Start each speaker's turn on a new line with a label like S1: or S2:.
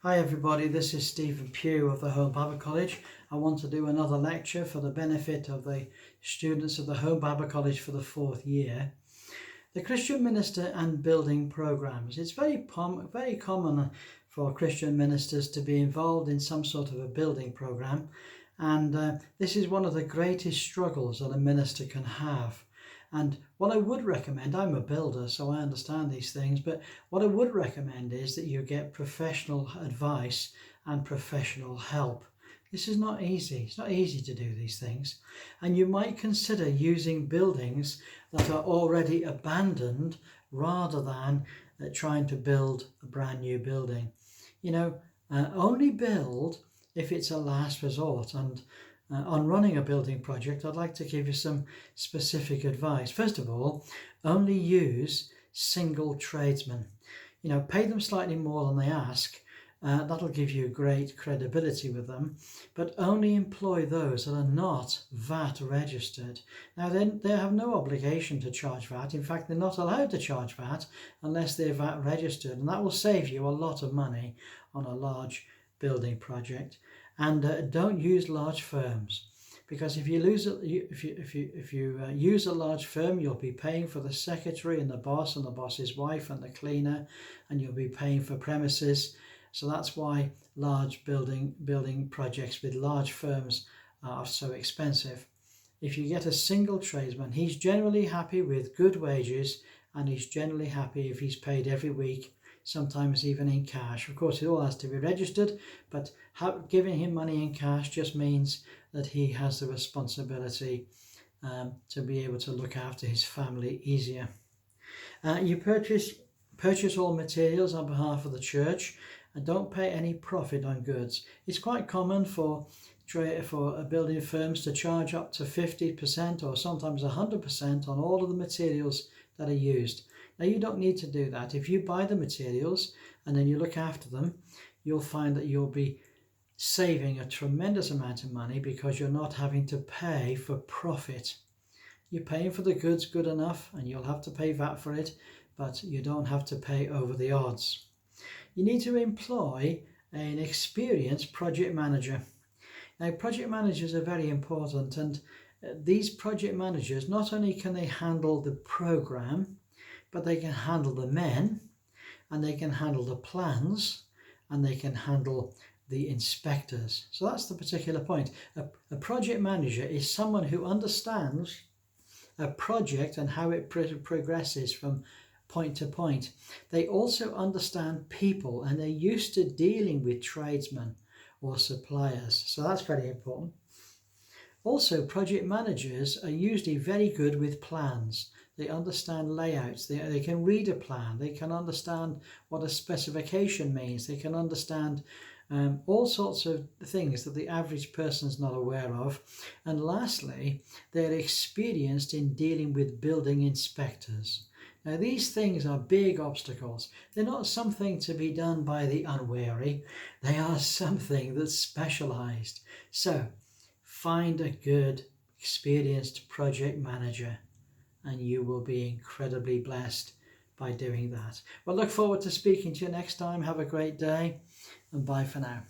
S1: Hi everybody, this is Stephen Pugh of the Home Bible College. I want to do another lecture for the benefit of the students of the Home Bible College for the 4th year. The Christian Minister and Building Programs. It's very common for Christian ministers to be involved in some sort of a building program, and this is one of the greatest struggles that a minister can have. And what I would recommend, I'm a builder, so I understand these things, but what I would recommend is that you get professional advice and professional help. This is not easy. It's not easy to do these things. And you might consider using buildings that are already abandoned rather than trying to build a brand new building. Only build if it's a last resort. And on running a building project, I'd like to give you some specific advice. First of all, only use single tradesmen. Pay them slightly more than they ask. That'll give you great credibility with them, but only employ those that are not VAT registered. Now, then they have no obligation to charge VAT. In fact, they're not allowed to charge VAT unless they're VAT registered, and that will save you a lot of money on a large building project. And don't use large firms, because if you use a large firm, you'll be paying for the secretary and the boss's wife and the cleaner, and you'll be paying for premises. So that's why large building projects with large firms are so expensive. If you get a single tradesman, he's generally happy with good wages, and he's generally happy if he's paid every week, sometimes even in cash. Of course, it all has to be registered, but giving him money in cash just means that he has the responsibility to be able to look after his family easier. You purchase all materials on behalf of the church, and don't pay any profit on goods. It's quite common for building firms to charge up to 50% or sometimes 100% on all of the materials that are used. Now, you don't need to do that. If you buy the materials and then you look after them, you'll find that you'll be saving a tremendous amount of money because you're not having to pay for profit. You're paying for the goods good enough, and you'll have to pay VAT for it, but you don't have to pay over the odds. You need to employ an experienced project manager. Now, project managers are very important, and these project managers, not only can they handle the program, but they can handle the men, and they can handle the plans, and they can handle the inspectors. So that's the particular point. A project manager is someone who understands a project and how it progresses from point to point. They also understand people, and they're used to dealing with tradesmen or suppliers. So that's very important. Also, project managers are usually very good with plans. They understand layouts. They can read a plan. They can understand what a specification means. They can understand all sorts of things that the average person is not aware of. And lastly, they're experienced in dealing with building inspectors. Now, these things are big obstacles. They're not something to be done by the unwary. They are something that's specialized. So, find a good, experienced project manager, and you will be incredibly blessed by doing that. Well, look forward to speaking to you next time. Have a great day, and bye for now.